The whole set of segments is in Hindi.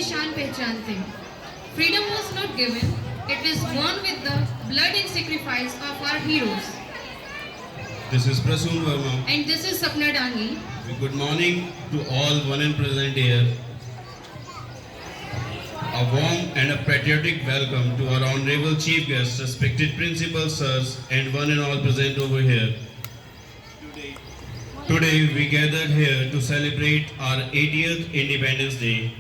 शान पहचानते हैं. Freedom was not given, it is won with the blood and sacrifice of our heroes. This is Prasoon Verma. And this is Sapna Dangi. Good morning to all one and present here. A warm and a patriotic welcome to our honorable chief guests, respected principals, sirs, and one and all present over here. Today we gathered here to celebrate our 80th Independence Day.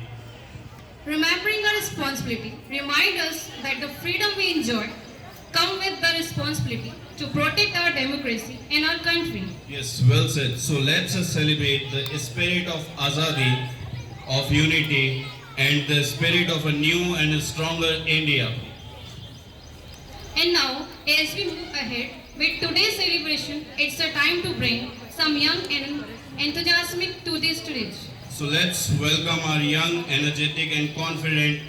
Remembering our responsibility, remind us that the freedom we enjoy come with the responsibility to protect our democracy and our country. Yes, well said. So let's celebrate the spirit of Azadi, of unity, and the spirit of a new and a stronger India. And now, as we move ahead with today's celebration, it's a time to bring some young and enthusiastic to this stage. So let's welcome our young, energetic, and confident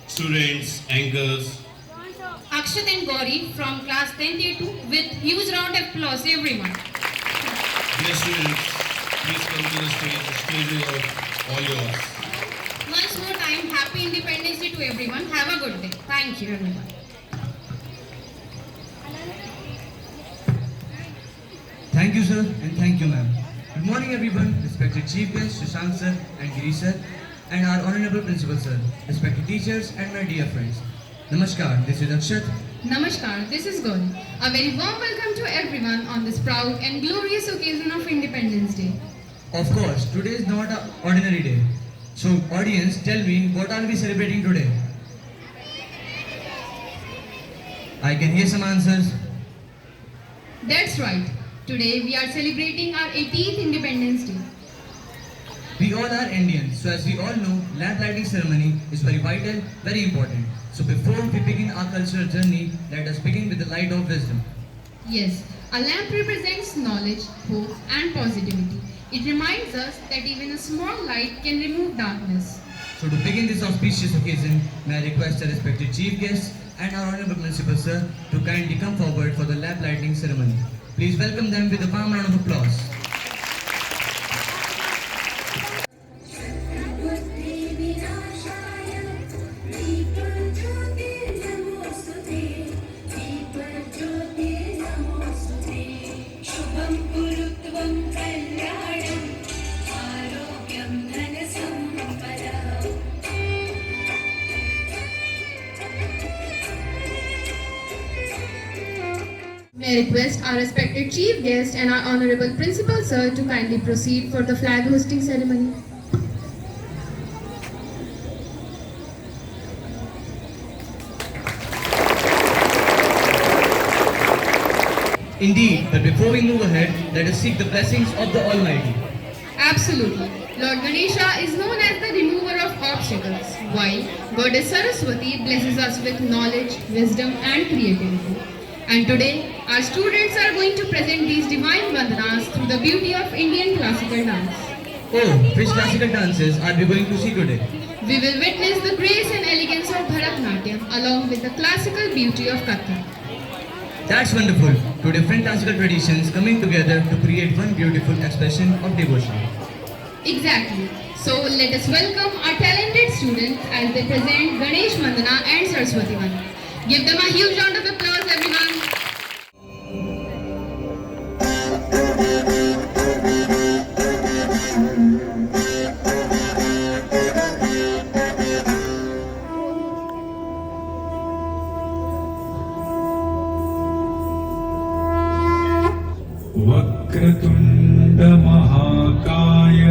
students and girls. Akshat and Gauri from class 10th A2 with huge round of applause, everyone. Dear students, please come to the stage. The stage is all yours. Once more time, happy Independence Day to everyone. Have a good day. Thank you, everyone. Thank you, sir, and thank you, ma'am. Good morning, everyone. Respected chief guests, Shashank sir and Giri sir, and our honorable principal sir, respected teachers, and my dear friends. Namaskar, this is Akshat. Namaskar, this is Gauri. A very warm welcome to everyone on this proud and glorious occasion of Independence Day. Of course, today is not an ordinary day. So, audience, tell me, what are we celebrating today? I can hear some answers. That's right. Today we are celebrating our 18th Independence Day. We all are Indians, so as we all know, lamp lighting ceremony is very vital, very important. So before we begin our cultural journey, let us begin with the light of wisdom. Yes, a lamp represents knowledge, hope, and positivity. It reminds us that even a small light can remove darkness. So to begin this auspicious occasion, may I request the respected chief guests and our honorable principal sir to kindly come forward for the lamp lighting ceremony. Please welcome them with a warm round of applause. May I request our respected chief guest and our honorable principal sir to kindly proceed for the flag hosting ceremony. Indeed, but before we move ahead, let us seek the blessings of the Almighty. Absolutely. Lord Ganesha is known as the remover of obstacles, while Goddess Saraswati blesses us with knowledge, wisdom, and creativity. And today, our students are going to present these divine vandanas through the beauty of Indian classical dance. Oh, which classical dances are we going to see today? We will witness the grace and elegance of Bharatanatyam along with the classical beauty of Kathak. That's wonderful. Two different classical traditions coming together to create one beautiful expression of devotion. Exactly. So let us welcome our talented students as they present Ganesh Vandana and Saraswati Vandana. Give them a huge round of applause, everyone. वक्रतुण्ड महाकाय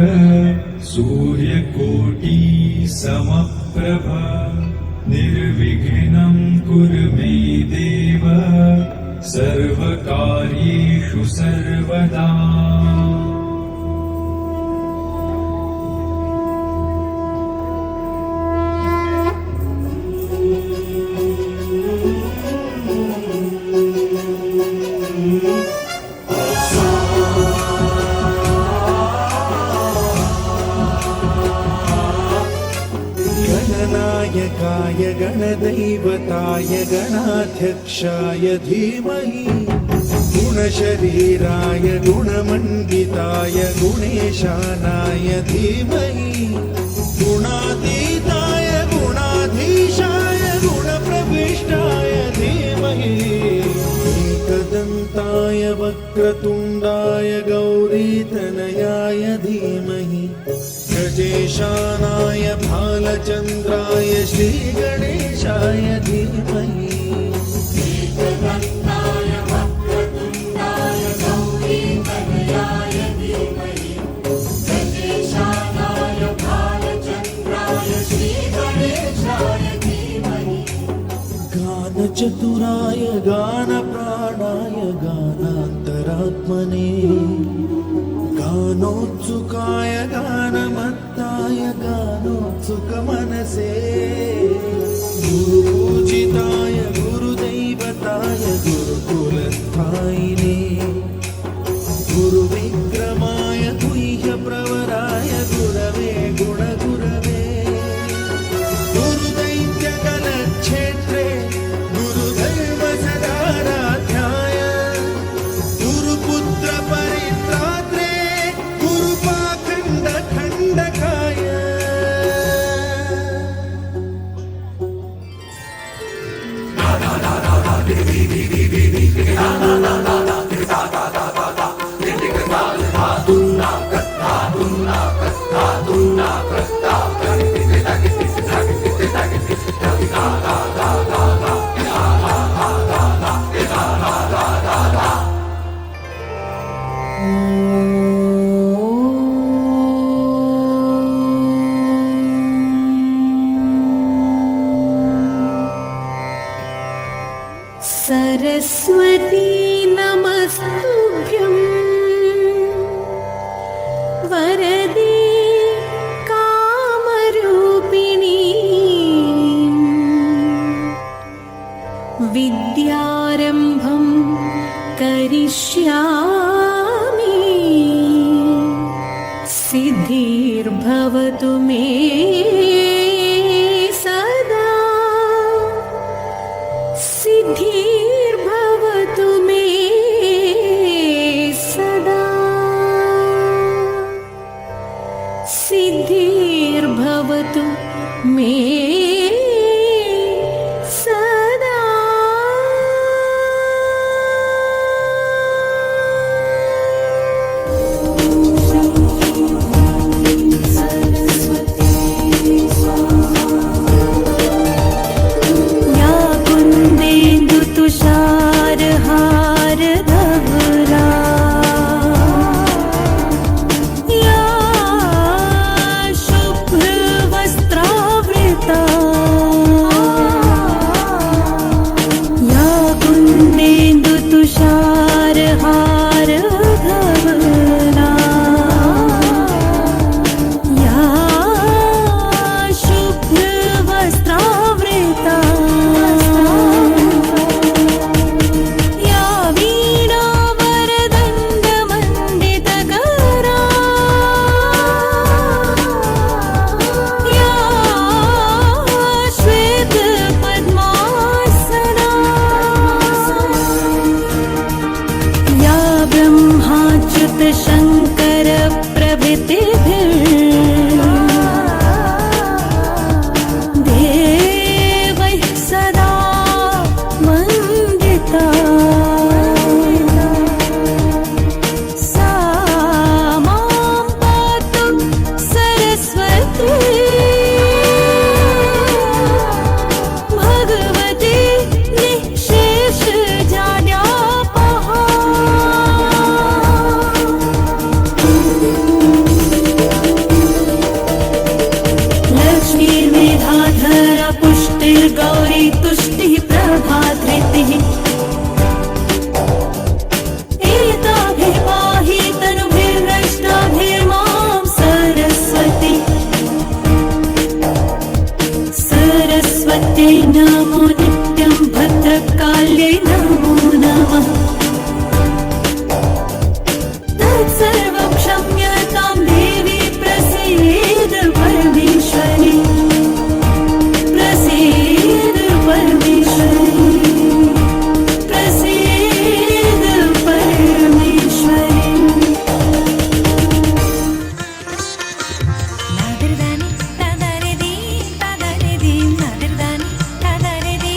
सूर्यकोटि समप्रभ निर्विघ्नं कुरु मे देव सर्वकार्येषु सर्वदा। गणनायकाय गणदैवताय गणाध्यक्षाय धीमहि गुणशरीराय गुणमण्डिताय गुणेशानाय धीमहि गुणातीताय वक्रतुण्डाय गौरीतनयाय धीमहि गजेशानाय भालचन्द्राय श्रीगणेशाय धीमहि गानचतुराय गानप्राणाय गानान्तरात्मने गानोत्सुकाय गानमत्ताय गानोत्सुकमनसे गुरुपूजिताय गुरुदैवताय गुरुकुलस्थायिने गुरुविक्रमाय तुह्यप्रवराय गुरवे गुणगुरवे गुरुदैत्यकलक्षेत्रे गुरुदैवसदाराध्याय गुरुपुत्रपरित्रात्रे गुरुपाखण्डखण्डकाय सरस्वती नमस्तुभ्यं वरदे कामरूपिणी विद्यारम्भं करिष्यामि सिद्धिर्भवतु मे सदा सिद्धिर्भवतु मे सदा सिद्धिर्भवतु मे सदा सरस्वती या कुन्देन्दु तुषारहार धवला या शुभ्रवस्त्रावृता या कुन्देन्दु तुषारहार धवला या शुभ्रवस्त्रावृता या वीणावरदण्डमण्डितकरा या श्वेतपद्मासना या ब्रह्माच्युतशङ्करप्रभृतिभिर्देवैः सदा वन्दिता सा मां पातु सरस्वती भगवती निःशेषजाड्यापहा लक्ष्मीर्मेधाधरा पुष्टिर्गौरी तुष्टिः प्रभाधृतिः एताभिः पाहि तनुभिर्नष्टाभिर्मां सरस्वती सरस्वती नमो नित्यं भद्रकाल्ये नमो नमः तत्सर्वं क्षम्यतां देवी प्रसीद परमेश्वरी प्रसीद परमेश्वरी प्रसीद परमेश्वरी नादरदानी तादारेदी नादरदानी तादारेदी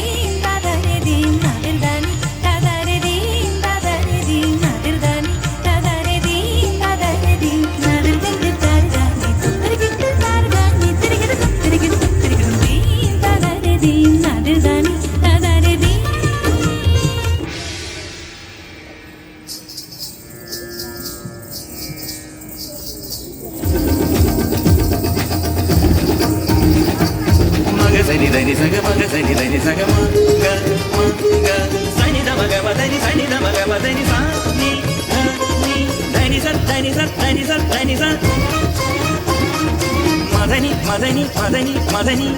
सा ग म ग ध नि सा ग म ग सा नि ध म ग म ध नि सा नि ध म ग म ध नि सा नि ध नि सा ध नि सा ध नि सा ध नि सा म ध नि म ध नि म ध नि म ध नि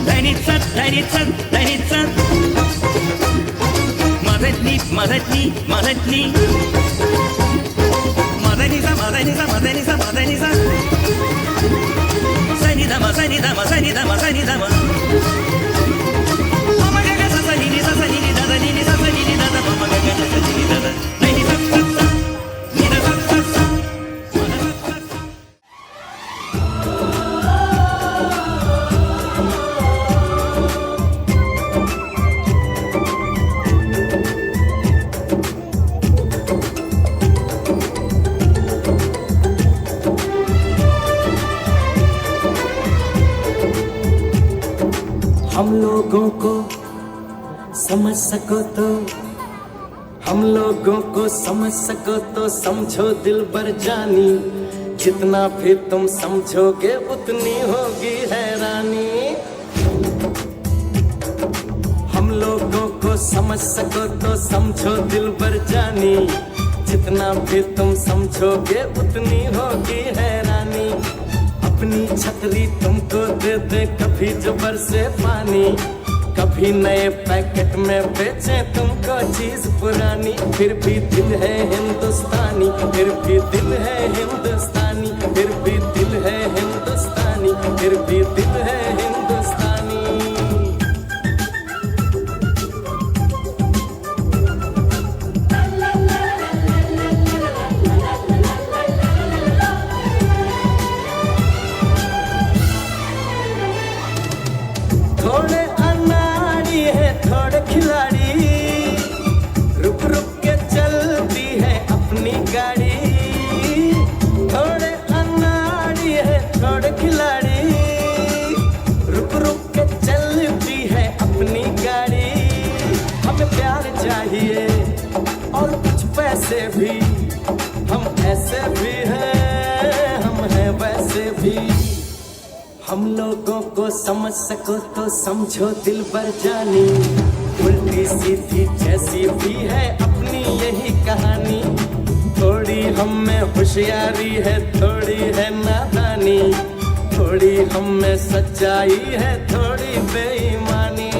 ध नि सा ध नि सा ध नि सा म ध नि म ध नि म ध नि Madani sa madani sa madani sa madani sa Sani dama sani dama sani dama sani dama Mama gaga sa sani ni da da ni sa sani ni da da mama gaga sa sani ni da da ni sa sa sa ni da sa sa sa mama sa sa sa हम लोगों को समझ सको तो हम लोगों को समझ सको तो समझो दिल बर जानी जितना भी तुम समझोगे उतनी होगी हैरानी हम लोगों को समझ सको तो समझो दिल बर जानी जितना भी तुम समझोगे उतनी होगी हैरानी अपनी छतरी तुमको दे दे कभी जो बरसे पानी कभी नए पैकेट में बेचे तुमको चीज पुरानी फिर भी दिल है हिंदुस्तानी फिर भी दिल है हिंदुस्तानी फिर भी दिल है हिंदुस्तानी फिर भी दिल है हिंदुस्तानी थोड़े अनाड़ी है थोड़े खिलाड़ी रुक रुक के चलती है अपनी गाड़ी थोड़े अनाड़ी है थोड़े खिलाड़ी रुक रुक के चलती है अपनी गाड़ी हमें प्यार चाहिए और कुछ पैसे भी हम ऐसे भी हैं हम हैं वैसे भी हम लोगों को समझ सको तो समझो दिल बर जानी उल्टी सीधी जैसी भी है अपनी यही कहानी थोड़ी हम में होशियारी है थोड़ी है नादानी थोड़ी हम में सच्चाई है थोड़ी बेईमानी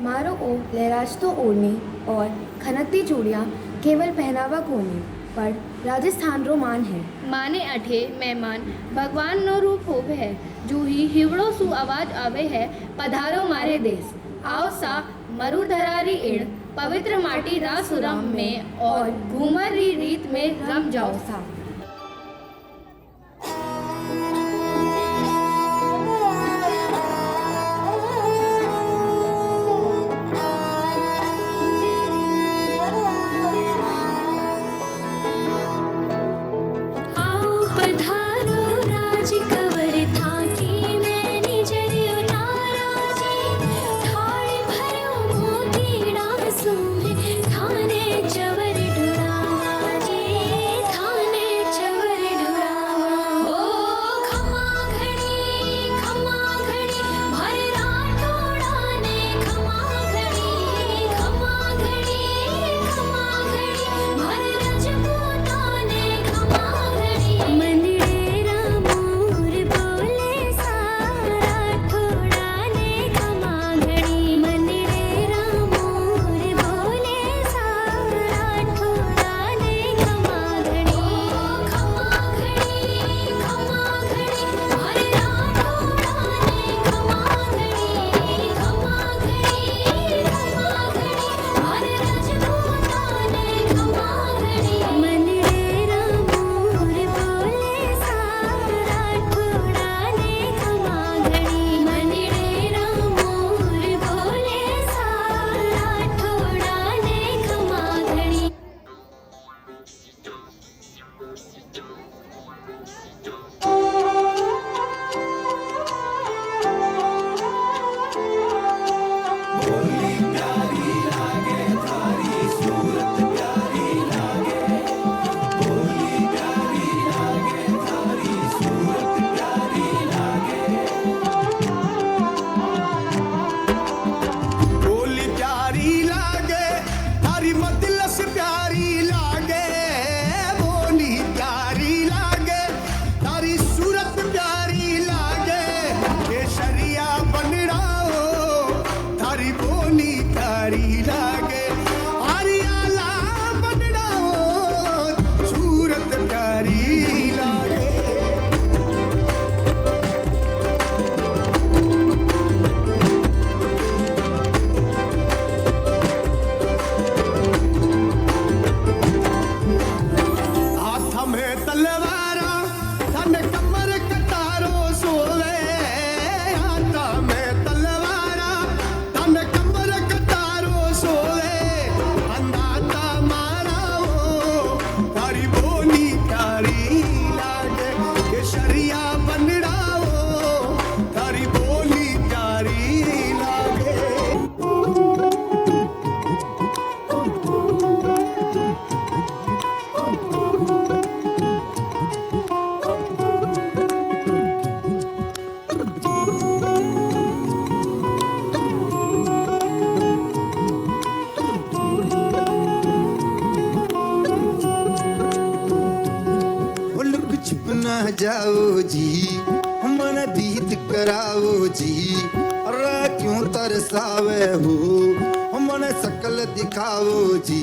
मारो ओ लहराजतो ओढ़ने और खनकती चूड़ियाँ केवल पहनावा कोने पर राजस्थान रो मान है माने अठे मेहमान भगवान नो रूप होवे है जूही हिवड़ो सु आवाज आवे है पधारो मारे देश आओ सा मरु धरारी इड़ पवित्र माटी रासुराम में और घूमर री रीत में रम जाओ सा थाने जाओ जी, मन दीद कराओ जी, अरे क्यों तरसावे हो, मन शकल दिखाओ जी।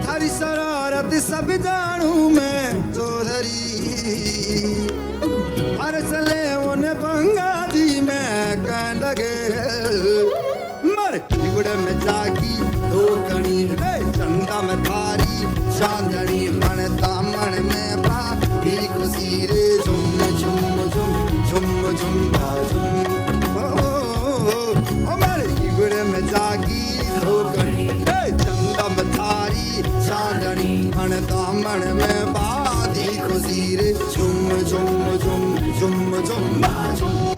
थारी शरारत सब जानू मैं चौधरी, अरसले उन्हें बंगा दी मैं कह लगे, मर चिगड़ में जागी दो कणी, चंदा में थारी चांदनी, मन दामन में बा खुशी रे, झुम झुम झुम झुम झुम झुम, मर चिगड़ में जागी दो कणी, चंदा में थारी चांदनी, मन दामन में बाधी खुशी रे, झुम झुम झुम झुम झुम झुम।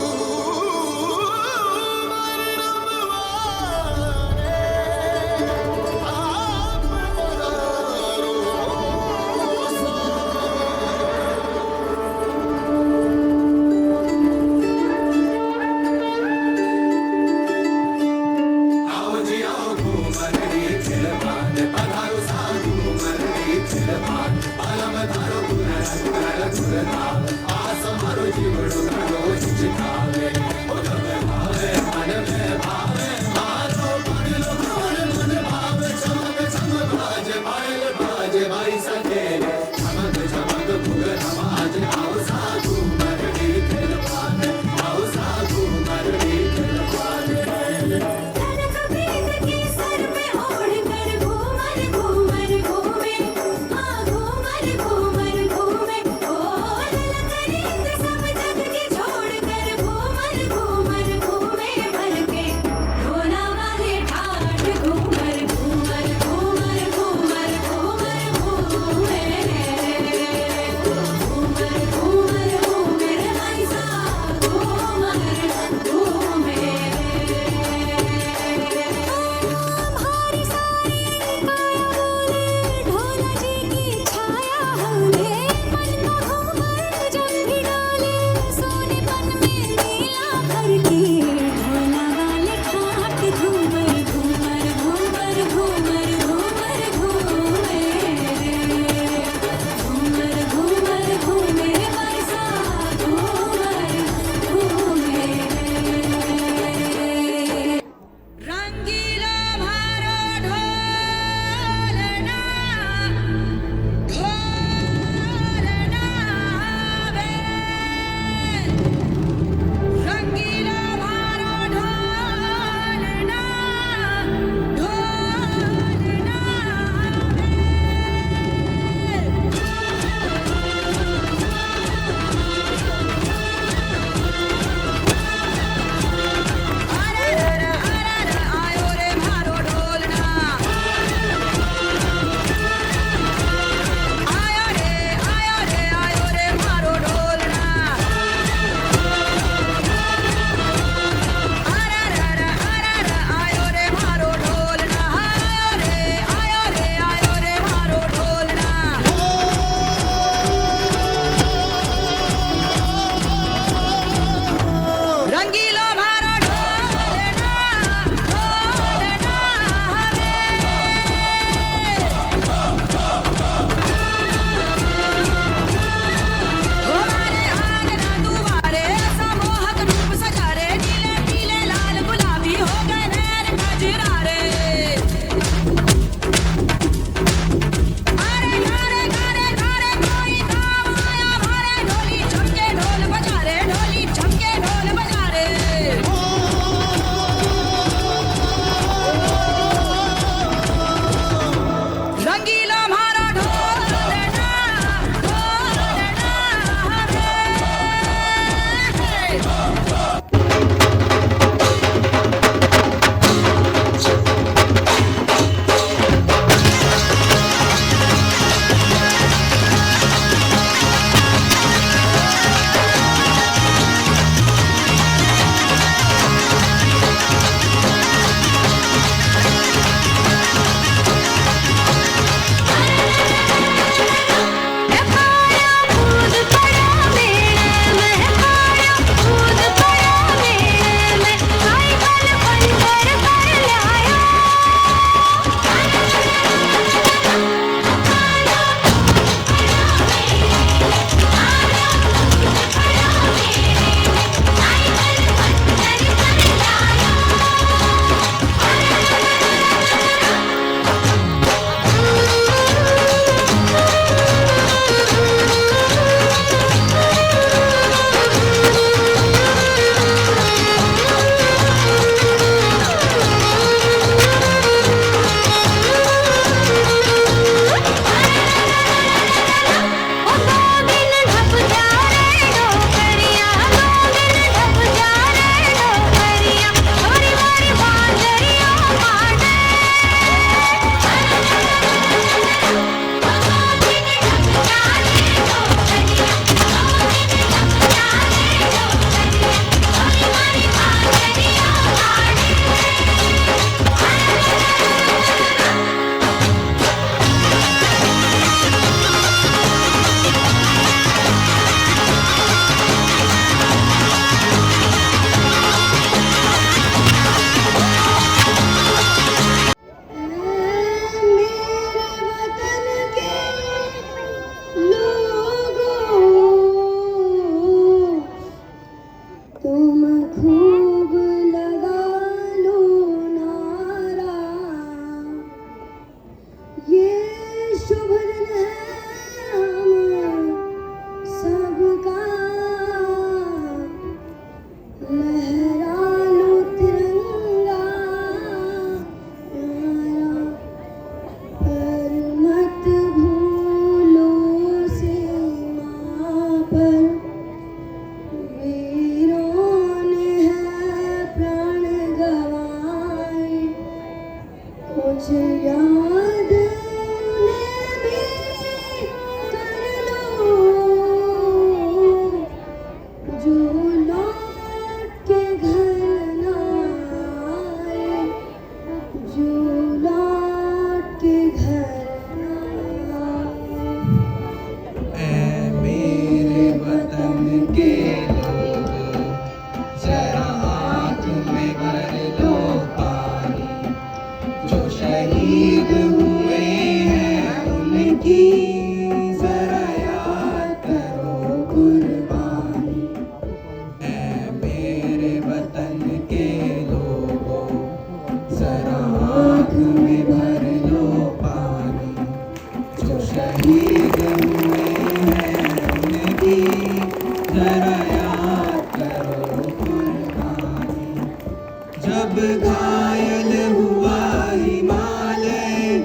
जब घायल हुआ हिमालय,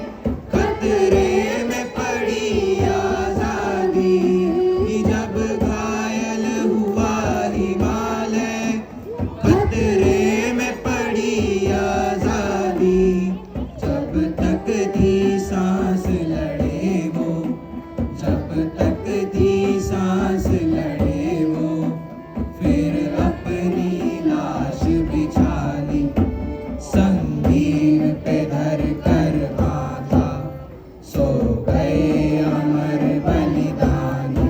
खतरे में पड़ी आजादी। जब घायल हुआ हिमालय, खतरे में पड़ी आजादी। जब तक थी सांस लड़े वो, जब तक थी सांस लड़े वो, फिर अपनी लाश बिछा ली संगीन पे धर कर माथा। सो गए अमर बलिदानी,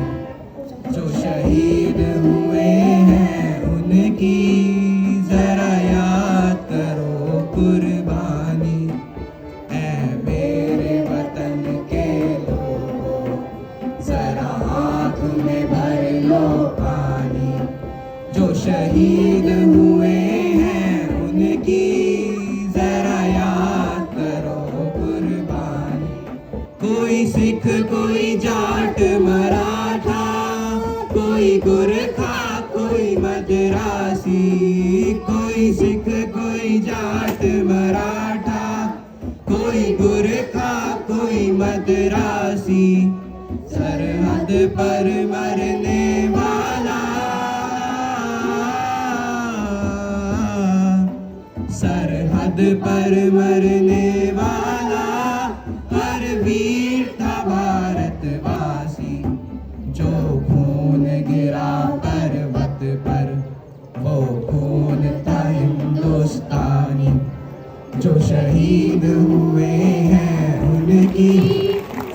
जो शहीद हुए हैं उनकी जरा याद करो कुर्बानी। ऐ मेरे वतन के लोगों, जरा आँख में भर लो पानी। जो शहीद हुए हैं उनकी जरा याद करो कुर्बानी। कोई सिख, कोई जाट मराठा, कोई गोरखा, कोई मद्रासी। कोई सिख, कोई जाट मराठा, कोई गोरखा, कोई मद्रासी। सरहद पर मरने वाला, सरहद पर मरने वाला हर वीर था भारतवासी। जो खून गिरा पर्वत पर, वो खून था हिंदुस्तानी। जो शहीद हुए हैं उनकी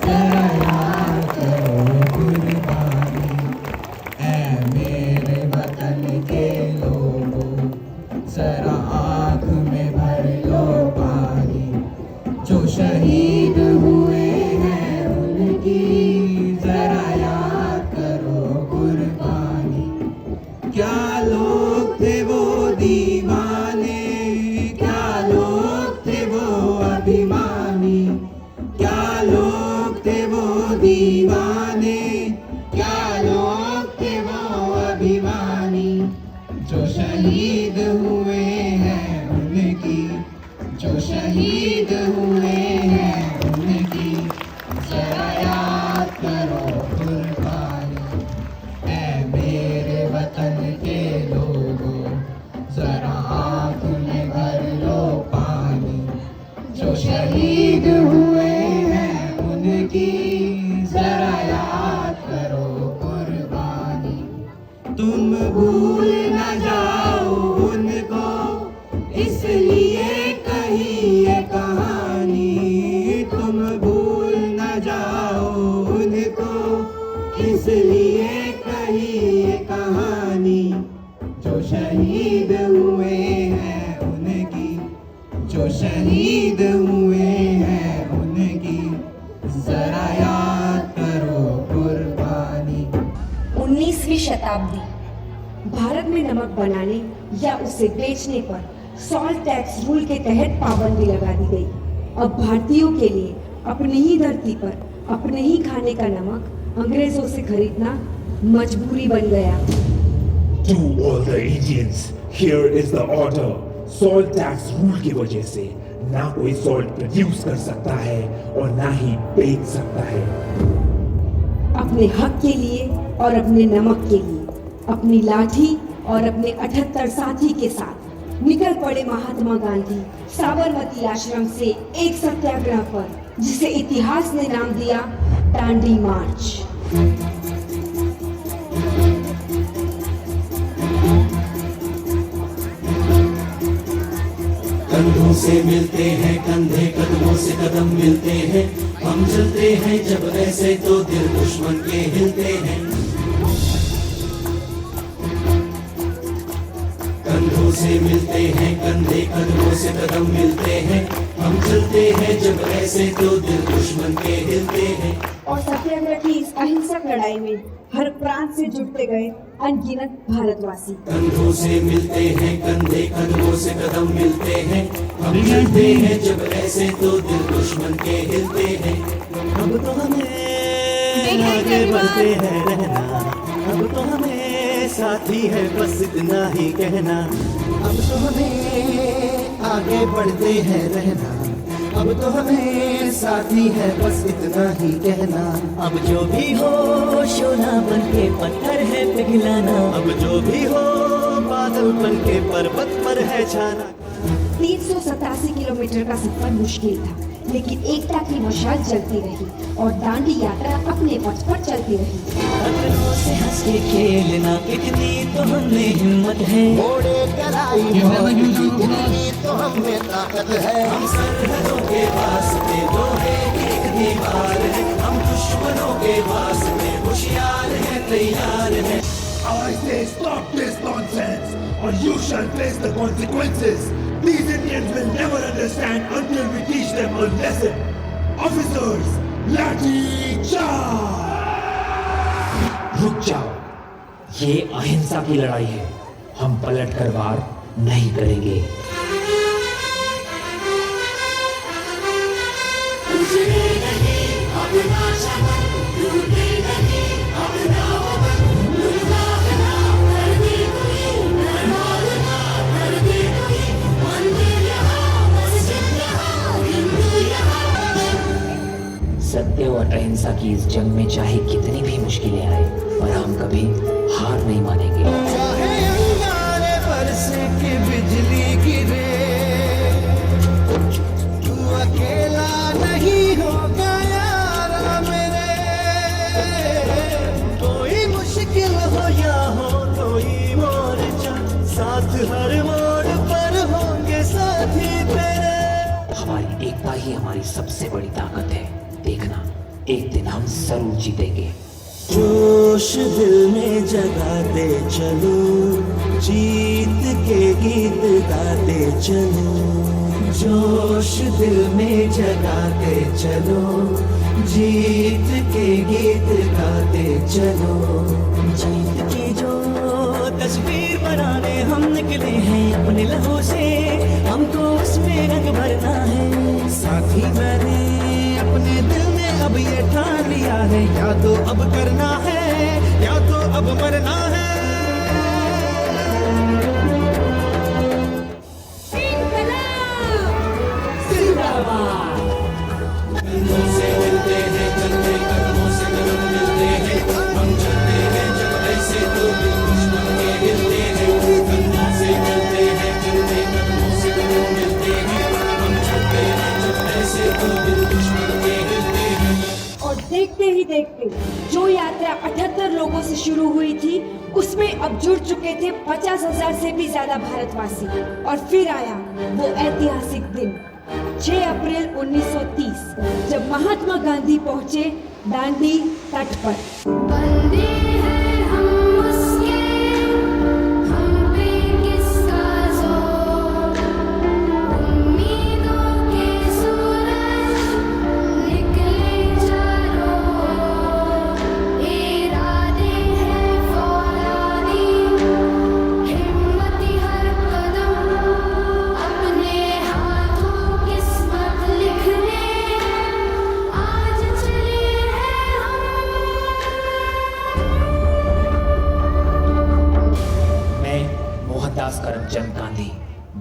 जरा याद करो कुर्बानी। ऐ मेरे वतन के लोगों, जरा आँख में भर लो पानी। जो शहीद हुए हैं उनकी जरा याद करो कुर्बानी। क्या लोग थे वो दीवाने, क्या लोग थे वो अभिमानी। क्या लोग थे वो दीवाने, क्या लोग थे वो अभिमानी। जो शहीद हुए हैं उनकी, जो शहीद हुए हैं उनकी जरा याद करो कुर्बानी। ऐ मेरे वतन के लोगों, जरा आँख में भर लो पानी। जो शहीद हुए हैं उनकी जरा याद करो कुर्बानी। तुम भूल न जाओ उनको, इसलिए कही ये कहानी। तुम भूल न जाओ उनको, इसलिए कही ये कहानी। जो शहीद हुए हैं उनकी, जो शहीद हुए हैं उनकी जरा याद करो कुर्बानी। 19वीं शताब्दी, भारत में नमक बनाने या उसे बेचने पर सॉल्ट टैक्स रूल के तहत पाबंदी लगा दी गई। अब भारतीयों के लिए अपनी ही धरती पर अपने ही खाने का नमक अंग्रेजों से खरीदना मजबूरी बन गया। To all the Indians, here is the order. Salt tax rule की वजह से ना कोई सॉल्ट प्रोड्यूस कर सकता है और ना ही बेच सकता है। अपने हक के लिए और अपने नमक के लिए अपनी लाठी और अपने 78 साथी के साथ निकल पड़े महात्मा गांधी साबरमती आश्रम से एक सत्याग्रह पर, जिसे इतिहास ने नाम दिया दांडी मार्च। कंधों से मिलते हैं कंधे, कदमों से कदम मिलते हैं। हम चलते हैं जब ऐसे तो दिल दुश्मन के हिलते हैं। कंधों से मिलते हैं कंधे, कदमों से कदम मिलते हैं। हम चलते हैं जब ऐसे तो दिल दुश्मन के हिलते हैं। और सत्याग्रह की इस अहिंसक लड़ाई में हर प्रांत से जुटते गए अनगिनत भारतवासी। कंधों से मिलते हैं कंधे, कदमों से कदम मिलते हैं। हम चलते हैं जब ऐसे तो दिल दुश्मन के हिलते हैं। अब तो हमें आगे बढ़ते हैं रहना, अब तो हमें साथी है बस इतना ही कहना। अब तो हमें आगे बढ़ते हैं रहना, अब तो हमें साथी है बस इतना ही कहना। अब जो भी हो शोला बन के पत्थर है पिघलाना, अब जो भी हो बादल बन के पर्वत पर है छाना। 387 किलोमीटर का सफर मुश्किल था, लेकिन एकता की मशाल जलती रही और दांडी यात्रा अपने पथ पर चलती रही। खतरों से हंस के खेलना कितनी तो हमें हिम्मत है, घोड़े कलाई कितनी तो हमें ताकत है। हम सरहदों के वास्ते लोहे की एक दीवार है, हम दुश्मनों के वास्ते होशियार है तैयार है। I say stop this nonsense or you shall face the consequences. These Indians will never understand until we teach them a lesson. Officers, लाठी चार्ज! रुक जाओ, ये अहिंसा की लड़ाई है, हम पलट कर वार नहीं करेंगे। सत्य और अहिंसा की इस जंग में चाहे कितनी भी मुश्किलें आए, पर हम कभी हार नहीं मानेंगे। चाहे अंगारे बरसे कि बिजली गिरे, तू अकेला नहीं होगा यारा मेरे। कोई मुश्किल हो या हो कोई मोर्चा, साथ हर मोड़ पर होंगे साथी तेरे। हमारी एकता ही हमारी सबसे बड़ी ताकत है, देखना एक दिन हम जरूर जीतेंगे। जोश दिल में जगाते चलो, जीत के गीत गाते चलो। जोश दिल में जगाते चलो, जीत के गीत गाते चलो। जीत की जो तस्वीर बनाने हम निकले हैं अपने लहू से, हमको उसमें रंग भरना है। साथी मैंने अपने दिल में अब ये ठान लिया है, या तो अब करना है या तो अब मरना है। जिंदाबाद। कदमों से मिलते हैं चलते, कदमों से कदम मिलते हैं, हम चलते हैं जब ऐसे तो दिल दुश्मन के हिलते हैं। कदमों से मिलते हैं चलते, कदमों से कदम मिलते हैं, हम चलते हैं जब ऐसे तो दिल दुश्मन के हिलते हैं। और देखते ही देखते जो यात्रा 78 लोगों से शुरू हुई थी, उसमें अब जुड़ चुके थे 50,000 से भी ज्यादा भारतवासी। और फिर आया वो ऐतिहासिक दिन 6 अप्रैल 1930, जब महात्मा गांधी पहुंचे दांडी तट पर। बंदे हैं हम उसके, हम पे किसका जोर, उम्मीदों के सूरज निकले चारों ओर। इरादे हैं फौलादी, हिम्मती हर कदम, अपने हाथों किस्मत लिखने आज चले हैं हम। मैं मोहनदास करमचंद गांधी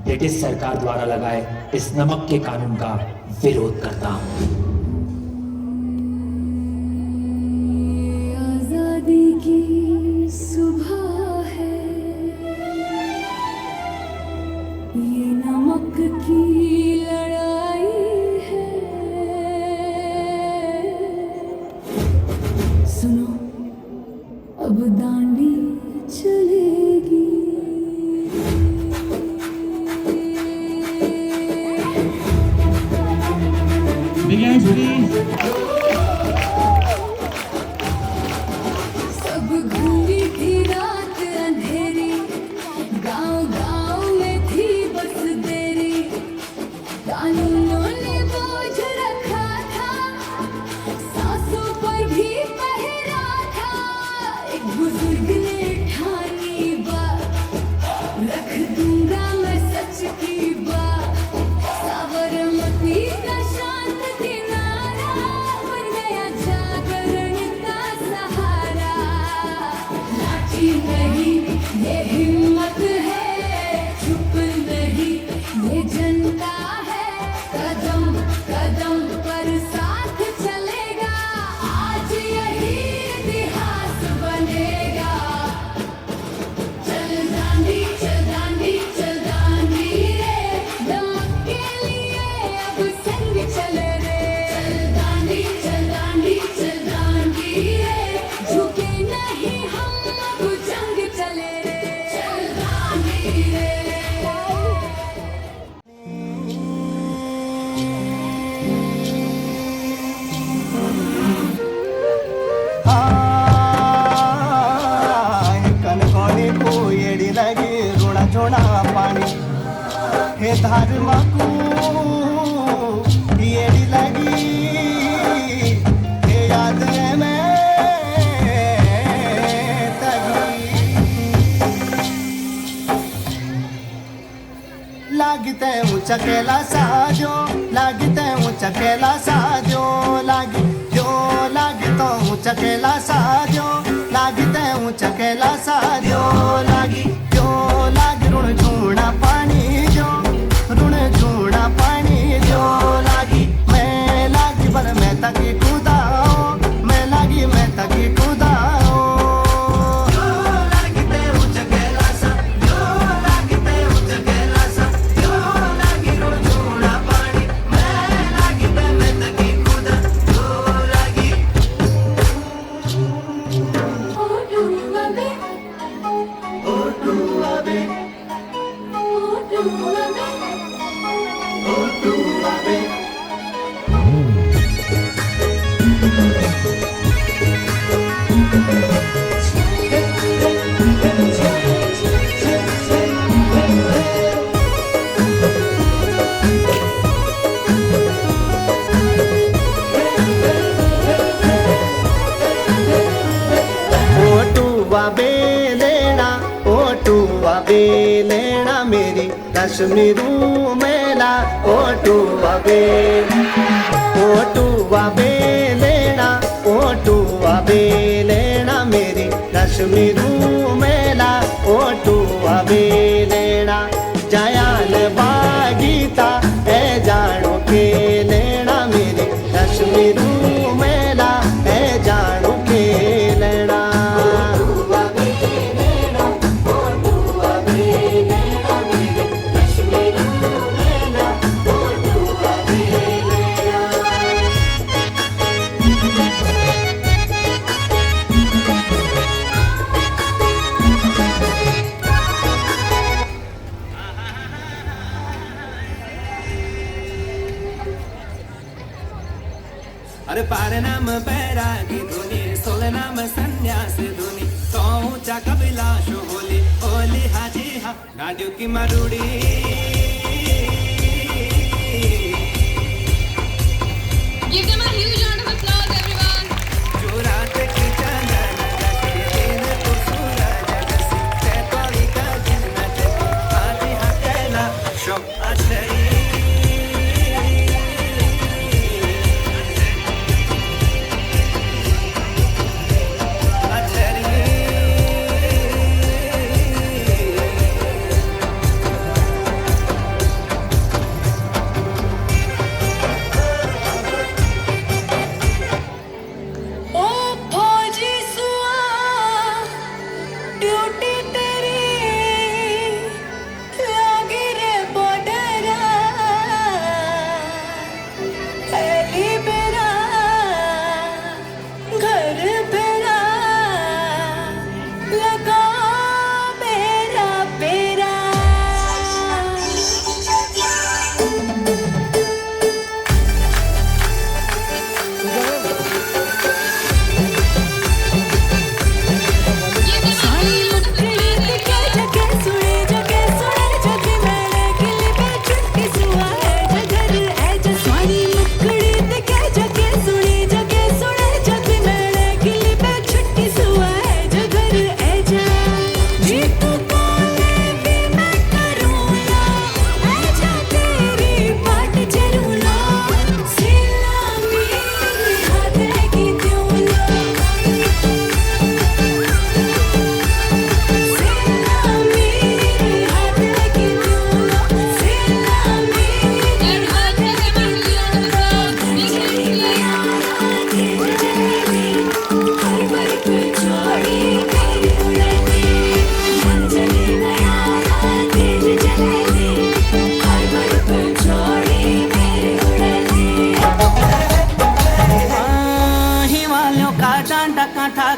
ब्रिटिश सरकार द्वारा लगाए इस नमक के कानून का विरोध करता हूँ। आजादी की सुबह है, ये नमक की लड़ाई है। सुनो, अब दांडी चलेगी। सब घूमी थी रात अंधेरी, गांव-गांव में थी बस देरी। कानूनों ने बोझ रखा था, सांसों पर भी पहरा था। एक बुजुर्ग ने ठानी बात, रख दूंगा मैं सच की बात। साबरमती का शांत किनारा हे धर्मकू येड़ी लगी हे याद में लागते ऊंचा केला साजो लागते ऊंचा केला साजो लागतो ऊंचा केला साजो लागते ऊंचा केला साजो लागी ऋण झूना पानी जो ऋण झूना पानी जो लागी पर मैं तकी खुदाओ मैं लागी मैं तकी खुदाओ लेना मेरी कश्मीरू मेला ओटुआ बे लेना मेरी कश्मीरू मेला ओटुआ बे लेना जयाल बागीता ए जानो के लेना मेरी कश्मीरू मेला ए जानो के लेना अरे पारे नाम बैरागी धुनी सोले नाम संन्यास धुनी तो ऊंचा कबिलाश होली होली हाजी हा गाड़ियों की मरुड़ी Give them a huge round of applause, everyone. चुराते की चंदन रसी दिन को सूरज जसी चेतोली का जिन्नत हाजी हा कहला शो अचरी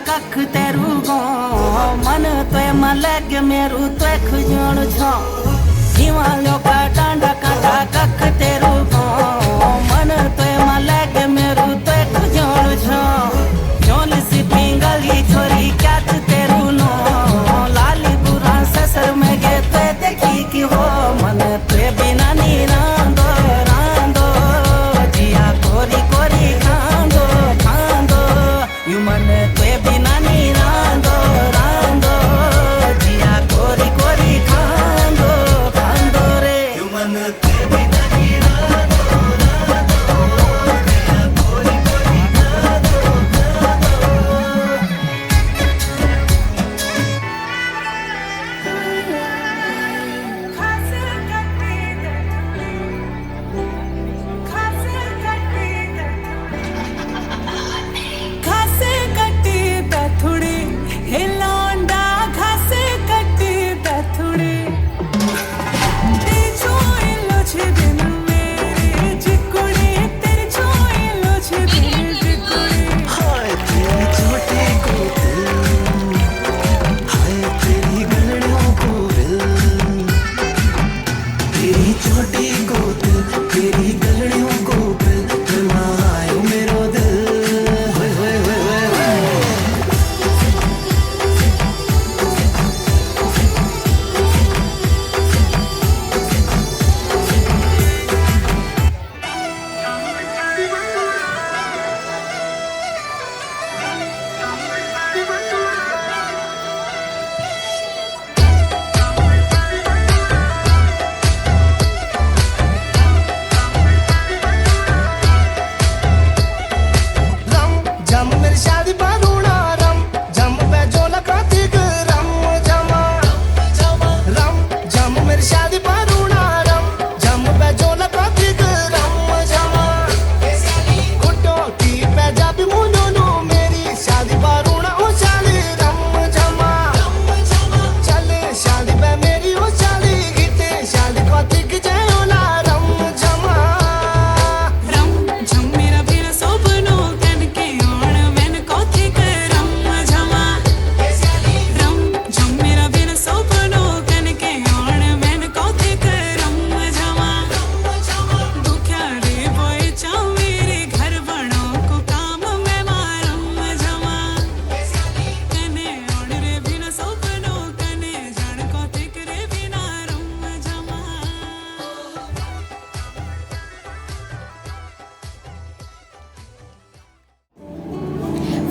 कख तेरू गो मन तो मलग मेरू तो खुजण छो हिमालय का डांडा काटा कख तेरू गो मन तो मलग मेरू तो खुजण छो चोल सी पिंगली छोरी क्या तेरू नो लाली बुरा ससुर में गे तो देखी कि हो मन तो बिना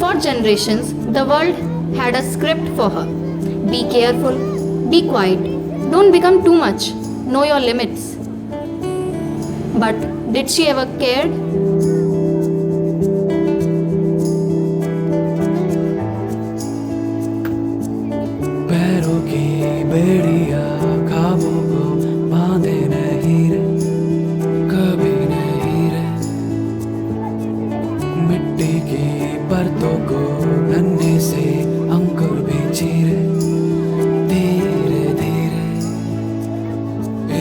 For generations, the world had a script for her. Be careful, be quiet, don't become too much, know your limits. But did she ever care? पैरों की बेड़िया ख्वाबों को बांधे नहीं रे, कभी नहीं रे। मिट्टी की परतों को गन्ने से अंकुर भी चीरे, धीरे धीरे।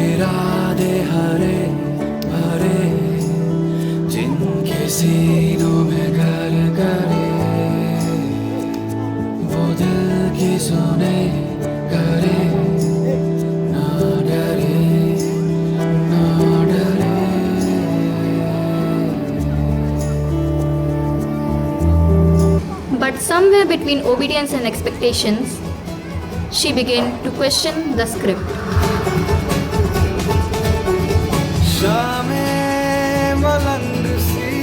इरादे हरे भरे जिनके सीनों में घर करे, वो दिल की सुने करे, ना डरे, ना डरे। But somewhere between obedience and expectations, she began to question the script. शामें मलंग सी,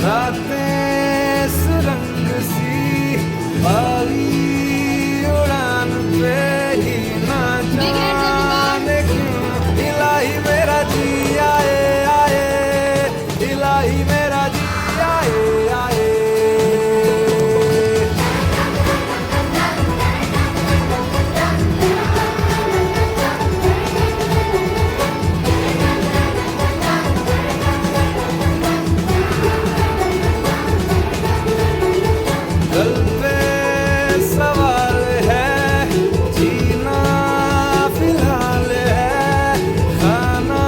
रातें सुरंग सी, बाली उड़ान पे ही ना जाने क्यों इलाही मेरा जी आए आए, इलाही मेरा जी आए आए। दिल पे सवाल है, जीना फिलहाल है, खाना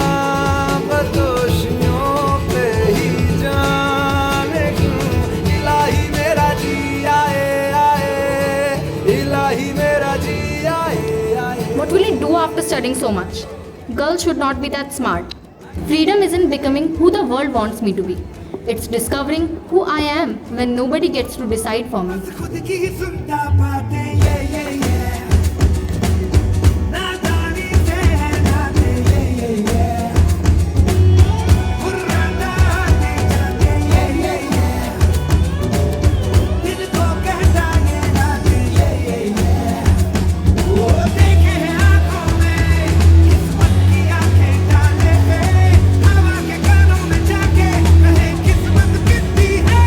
बदोशियों पे ही जाने क्यों इलाही मेरा जी आए आए, इलाही मेरा जी आए आए। What will he do after studying so much? Girls should not be that smart. Freedom isn't becoming who the world wants me to be. It's discovering who I am when nobody gets to decide for me. खुद की ही सुनता बातें ये नादानी से है नाते ये मुर्राना आते जाते ये दिल को कहता ये नाते ये वो देखे हैं आँखों में किस्मत की आँखें डाले पे, हवा के कानों में जाके कहे किस्मत कितनी है।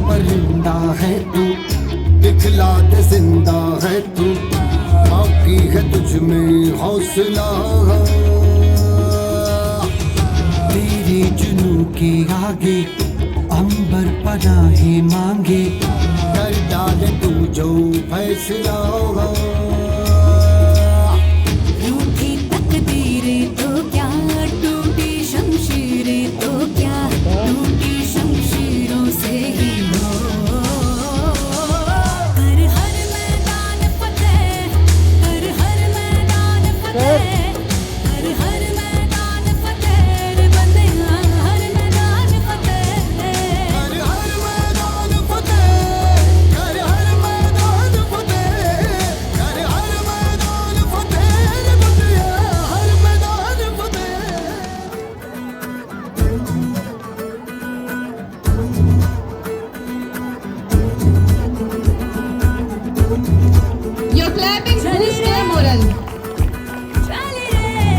परिंदा है तू, दिखला दे जिंदा है तू, बाकी है तुझ में हौसला। तेरे जुनू के आगे अंबर पनाहे मांगे, कर डाले तू जो फैसला। रूठी तकदीरें तो क्या, टूटी शमशीरें तो क्या, टूटी शमशीरों से ही हो। कर हर मैदान फतेह, कर हर मैदान फतेह, कर हर मैदान फतेह रे बंदेया, हर मैदान फतेह। कर हर मैदान फतेह, कर हर मैदान फतेह, कर हर मैदान फतेह रे बंदेया, हर मैदान फतेह। Your clapping boosts their moral. चले रे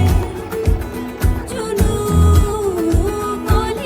जुनू बोल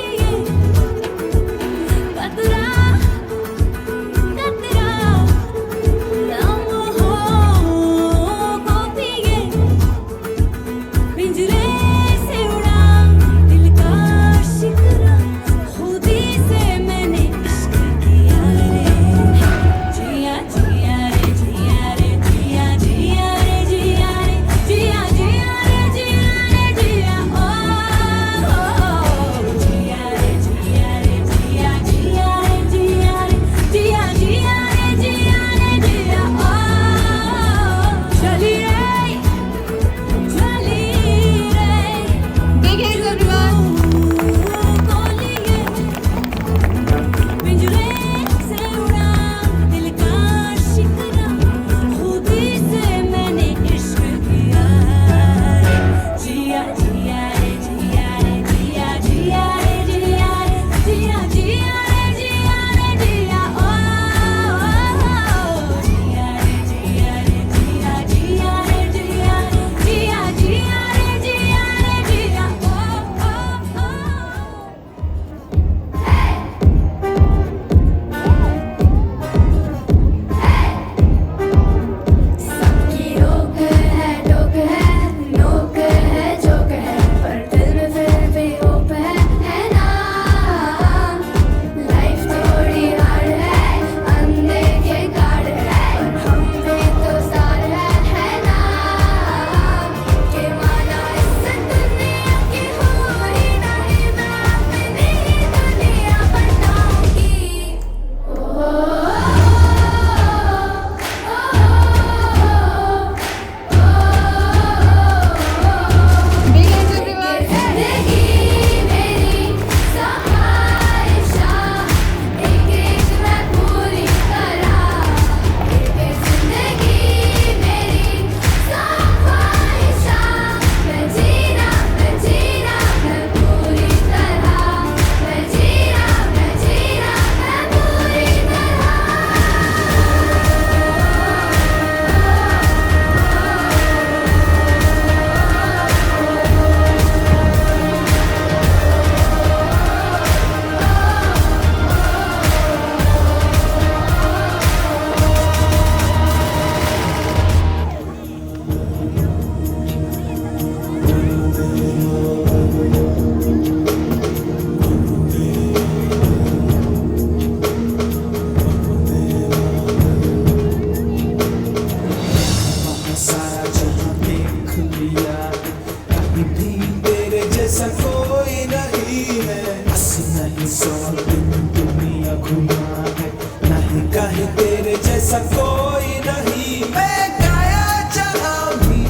जैसा कोई नहीं मैं गाया चला भी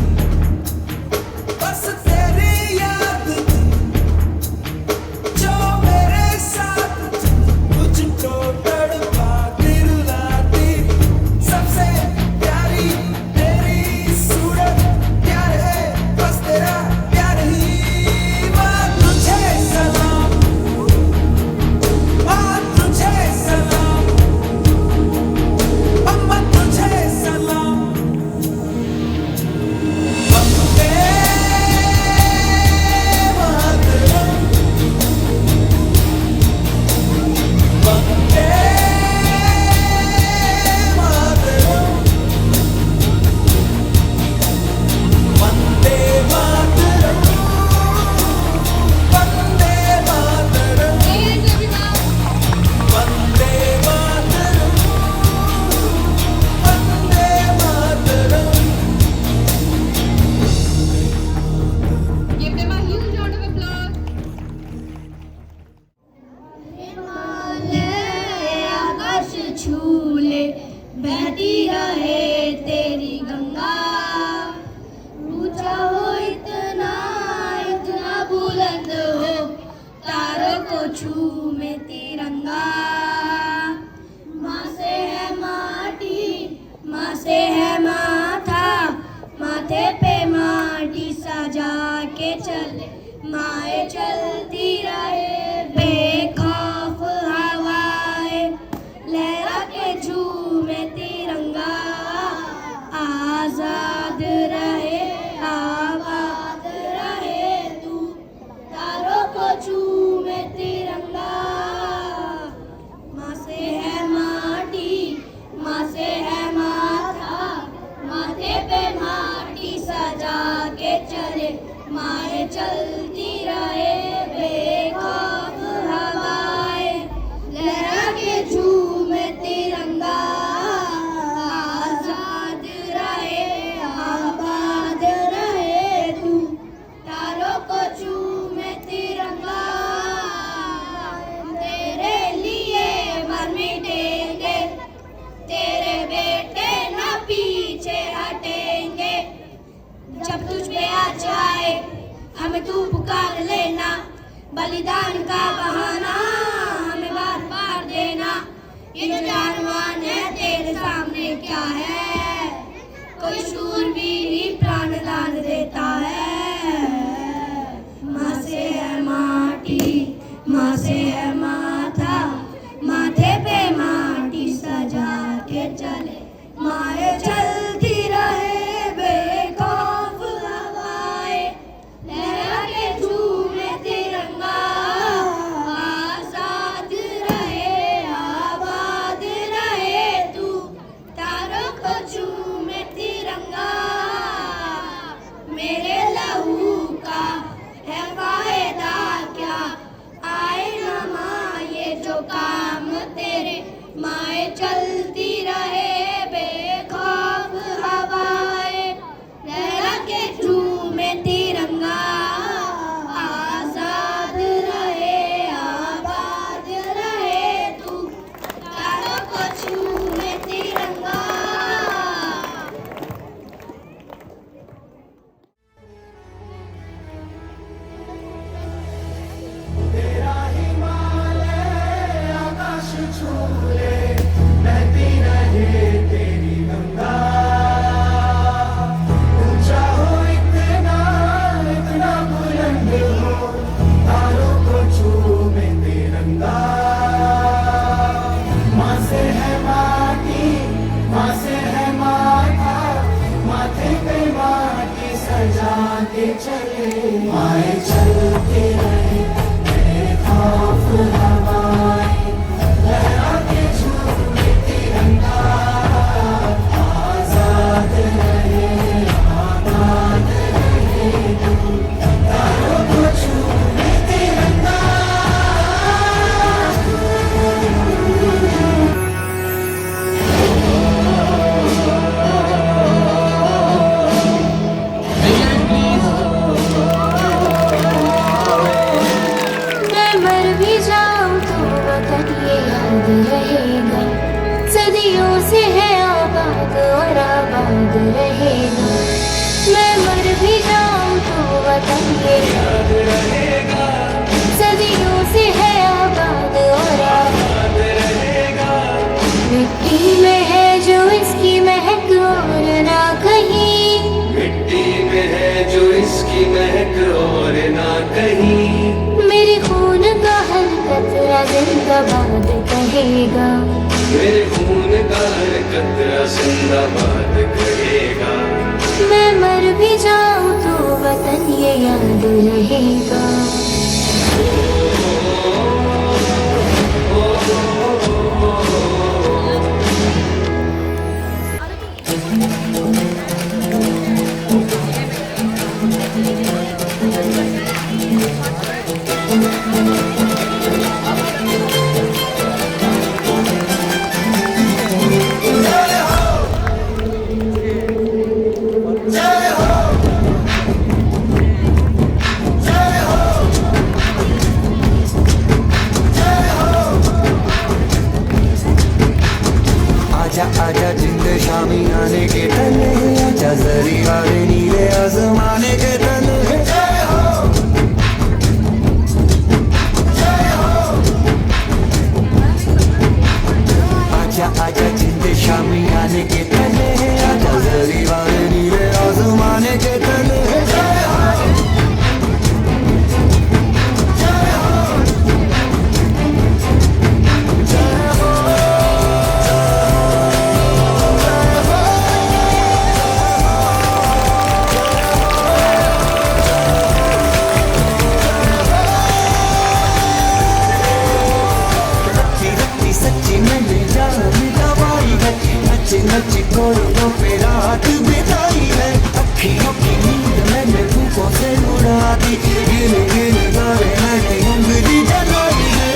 बस तेरी याद थी जो मेरे साथ थी मुझको तड़पा दिलाती सबसे प्यारी तेरी सूरत प्यार है बस तेरा प्यार ही माँ तुझे सलाम माँ तुझे सलाम अम्मा तुझे सलाम Vande Mataram Vande Mataram Vande Mataram Vande Mataram Vande Mataram Vande Mataram Give them a huge round of applause. आकाश छूले बहती रहे तेरी गंगा ऊंचा हो इतना इतना बुलंद हो तारों को छूमे तिरंगा माँ से है माटी माँ से है माथा माथे पे माटी सजा के चले माए चलती रहे बेखौफ हवाएं लहरा के झूमे तिरंगा आजाद रहे आबाद रहे तू तारों को झूमे तिरंगा माँ से है माटी माँ से है माथा माथे पे माटी सजा के चले माए चलती रहे बेखौफ हवाएं लहरा के झूमे तिरंगा आजाद रहे आबाद रहे तू तारों को झूमे तिरंगा तेरे लिए मर मिटेंगे तेरे बेटे न पीछे हटेंगे जब तुझ पे आ जाए हमें तू पुकार लेना बलिदान का बहाना हमें बार बार देना ये जो जानवान है तेरे सामने क्या है कोई शूरवीर ही प्राणदान देता है माँ से है माटी माँ से है माथा माथे पे माटी सजा के चले माए चलती रहे बेखौफ हवाएं लहरा के झूमे तिरंगा आजाद रहे आबाद रहे तू तारों को झूमे तिरंगा मेरे लहू का है वायदा क्या आए ना माँ ये जो काम तेरे माए चलती रहे बेखौफ हवाएं लहरा के झूमे तिरंगा आजाद रहे आबाद रहे तू तारों को झूमे तिरंगा तेरा हिमालय आकाश छूले बहती रहे तेरी गंगा ऊंचा हो इतना इतना बुलंद हो तारों को छूमे तिरंगा माँ से है माटी माँ से है माथा माथे पे माटी सजा के चले माए चलते रहे बेखौफ हवाएं लहरा के झूमे तिरंगा आजाद रहे आबाद रहे तू तारों को छूमे तिरंगा Please. जिंदाबाद कहेगा। मेरे खून का हर कतरा जिंदाबाद कहेगा। मैं मर भी जाऊं तो वतन ये याद रहेगा। आजा आजा जिंद शामी आने के तले, आजा जरी वाले नीले आसमाने के तले। आजा आजा जिंद शामी आने के तले, आजा जरी वाले नीले आसमाने के तले। सच्ची मैंने जान दवाई है, नच्चे नच्चे करोड़ों पे रात बिताई है। अखियों की नींद मैंने भूखों से उड़ा दी, गिन गिन गाने मैंने उंगली जलाई है।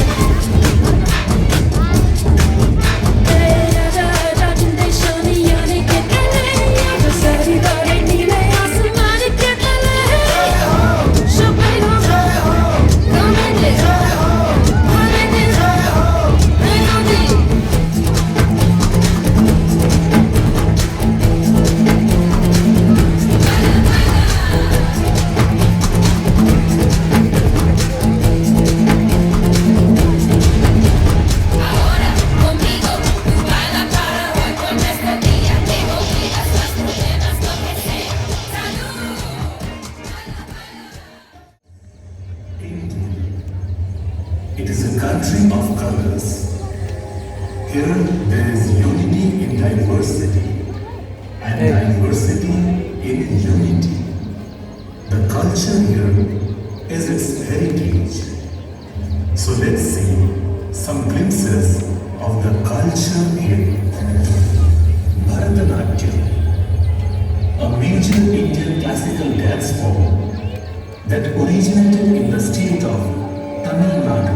आजा आजा जिंद शामी आने के तले, आजा जरी वाले नीले आसमान के तले। It is a country of colors. Here there is unity in diversity and diversity in unity. The culture here is its heritage. So let's see some glimpses of the culture here. Bharatanatyam, a major Indian classical dance form that originated in the state of Tamil Nadu.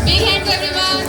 Big hands, everyone.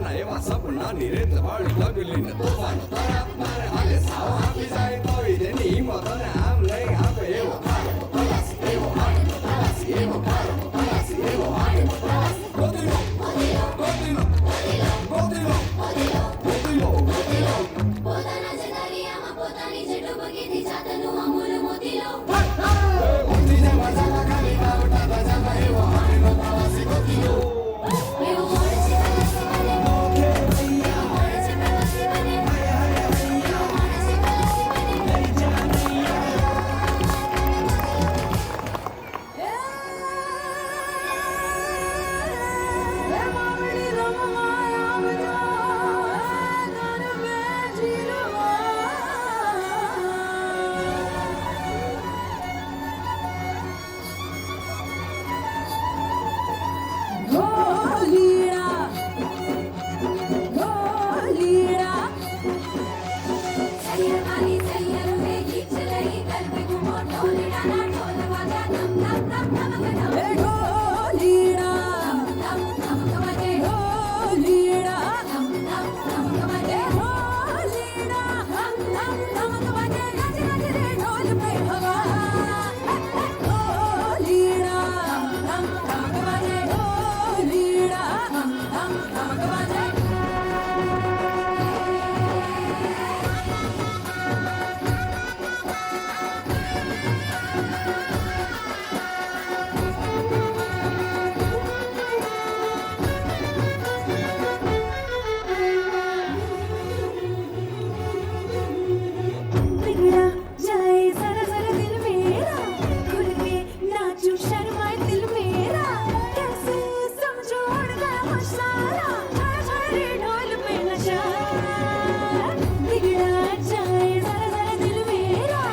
नाही वासपना निरेत वाळी लागली न तुफान तरात मारे आले साव आम्ही जाय तो इदेनी मदने आम लई आप एवो प्रवासी एवो हाड प्रवासी एवो कार प्रवासी एवो हाड प्रवासी गोदिलो गोदिलो गोदिलो गोदिलो गोदिलो પોતાના જગરિયામાં પોતાની જેટલો બગીથી જાતનું અમૂલ મોતીલો મોતી જે મજામાં ખાલી બાવટા બજામાં એવો હાડનો પ્રવાસી ગોતિલો એવું મળે છે પ્રવાસી બને ઓકે ભૈયા મળે છે પ્રવાસી બને મળે છે પ્રવાસી બને લઈ જા નૈયા સૈયર વાલી સૈયર में गीत चलई गल पे घूमो ढोल डाना ढोल बाजा धम धम धम धमक धम ढोलीड़ा धम धम धमक बजे ढोलीड़ा धम धम धमक बजे ढोलीड़ा धम धम धमक बजे गज गज रे ढोल पे हवा ढोलीड़ा धम धम धमक बजे ढोलीड़ा धम धम धमक बजे बिगड़ा जाए जरा जरा दिल मेरा खुल के नाचूं शर्माए दिल मेरा कैसे समझो उड़ गया होश सारा रे ढोल पे नशा बिगड़ा जाए जरा जरा दिल मेरा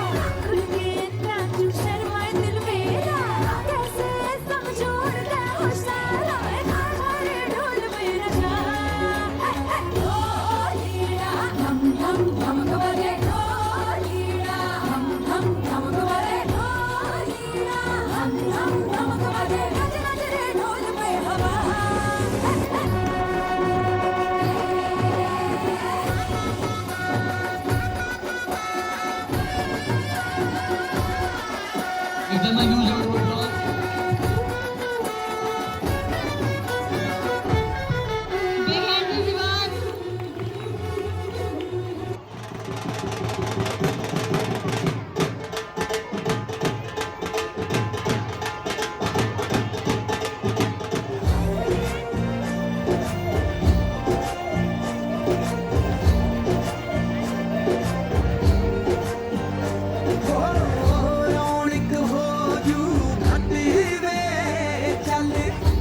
खुल के नाचूं शर्माए दिल मेरा कैसे समझो उड़ गया होश सारा रे ढोल पे नशा ढोलीड़ा धम धम धमक बजे ढोलीड़ा धम धम धमक बजे ढोलीड़ा धम धम धमक बजे गज गज रे ढोल पे हवा If my user would drop. Big hand to Vivan. ਰੌਣਕ ਹੋ ਜੂ ਘਟ ਵੇ ਚੱਲ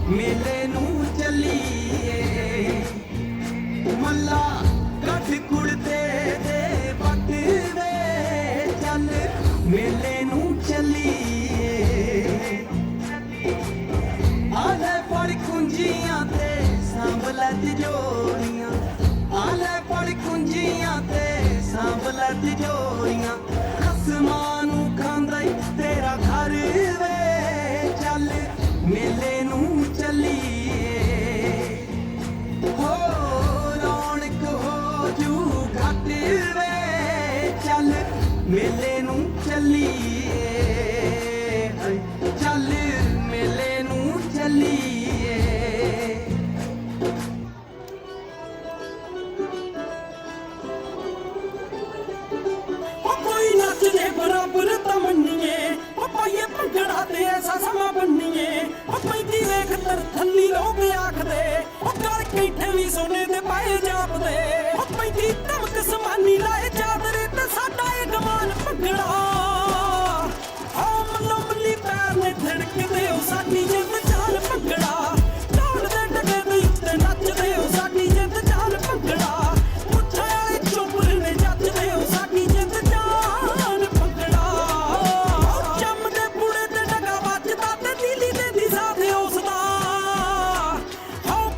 ਮੇਲੇ ਨੂੰ ਚੱਲੀਏ ਮੱਲਾ ਕੱਢ ਕੁੜਤੇ ਦੇ ਪੱਟ ਵੇ ਚੱਲ ਮੇਲੇ ਨੂੰ ਚੱਲੀਏ ਆਲੇ ਪੜ ਕੁੰਜੀਆਂ ਤੇ ਸਾਂਭਲਾ ਤਿਜੋਰੀਆਂ ਆਲੇ ਪੜ ਕੁੰਜੀਆਂ ਤੇ ਸਾਂਭਲਾ ਤਿਜੋਰੀਆਂ ਖਸਮਾਂ ਨੂੰ ਖਾਂਦਾ ਈ ਤੇਰਾ ਘਰ ਵੇ ਚੱਲ ਮੇਲੇ ਨੂੰ ਚੱਲੀਏ ਹੋ ਰੌਣਕ ਹੋ ਜੂ ਘਟ ਵੇ ਚੱਲ ਮੇਲੇ ਨੂੰ ਚੱਲੀਏ ਚੱਲ ਮੇਲੇ ਨੂੰ ਚੱਲੀਏ ਕੋਈ ਨੱਚਦੇ ਬਰਾਬਰ ਤਮੰਨੀਏ ਪਾਈਏ ਭੰਗੜਾ ਤੇ ਐਸਾ ਸਮਾਂ ਬੰਨੀਏ ਪੈਂਦੀ ਵੇਖ ਤਰ ਥੱਲੀ ਲੋਕ ਆਖਦੇ ਗਲ ਕੈਠੇ ਵੀ ਸੋਨੇ ਦੇ ਪਾਏ ਜਾਪਦੇ ਪੈਂਦੀ ਧਮਕ ਸਮਾਨੀ ਲਾਏ ਚਾਦਰੇ ਤੇ ਸਾਡਾ ਇਹ ਗਮਾਨ ਭੰਗੜਾ ਮੱਲੋ ਮੱਲੀ ਪੈਰ ਨੇ ਧੜਕਦੇ ਉਹ ਸਾਡੀ ਜਿੰਦ ਚਾਲ ਭੰਗੜਾ ਢੋਲ ਦੇ ਡਗੇ ਦੇ ਉੱਤੇ ਨੱਚਦੇ ਉਹ ਸਾਡੀ ਜਿੰਦ ਚਾਲ ਭੰਗੜਾ ਮੁੱਠਾਂ ਵਾਲੇ ਚੋਪਰ ਨੇ ਜੱਜਦੇ ਉਹ ਸਾਡੀ ਜਿੰਦ ਚਾਲ ਭੰਗੜਾ ਜੰਮਦੇ ਬੁੜੇ ਤੇ ਡਗਾ ਵੱਜਦਾ ਤੇ ਨੀਲੀ ਦੇ ਦੀ ਸਾਥੇ ਉਸਦਾ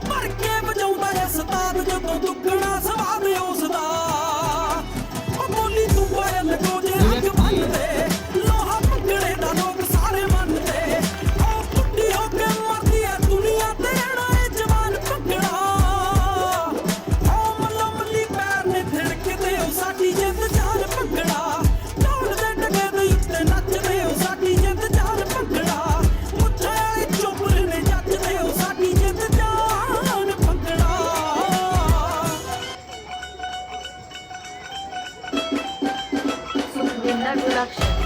ਭਰ ਕੇ ਵਜਾਉਂਦਾ ਐ ਸਤਾਦ ਜਦੋਂ ਦੁੱਗਣਾ ਸਵਾਦ ਉਸਦਾ सर्वलक्षण